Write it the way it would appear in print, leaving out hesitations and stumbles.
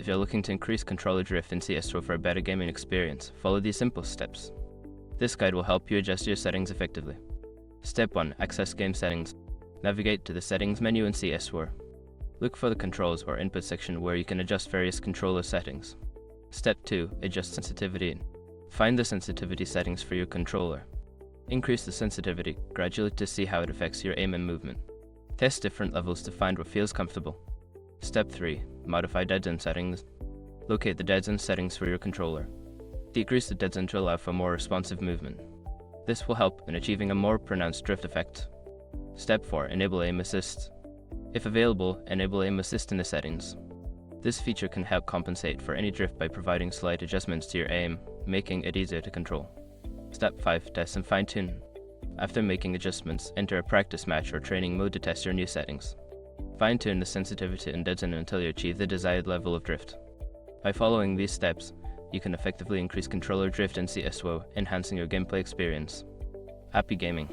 If you're looking to increase controller drift in CS2 for a better gaming experience, follow these simple steps. This guide will help you adjust your settings effectively. Step 1. Access game settings. Navigate to the settings menu in CS2. Look for the controls or input section where you can adjust various controller settings. Step 2. Adjust sensitivity. Find the sensitivity settings for your controller. Increase the sensitivity gradually to see how it affects your aim and movement. Test different levels to find what feels comfortable. Step 3. Modify dead zone settings. Locate the dead zone settings for your controller. Decrease the dead zone to allow for more responsive movement. This will help in achieving a more pronounced drift effect. Step 4. Enable aim assist. If available, enable aim assist in the settings. This feature can help compensate for any drift by providing slight adjustments to your aim, making it easier to control. Step 5. Test and fine-tune. After making adjustments, enter a practice match or training mode to test your new settings. Fine-tune the sensitivity and dead zone until you achieve the desired level of drift. By following these steps, you can effectively increase controller drift in CS2, enhancing your gameplay experience. Happy gaming!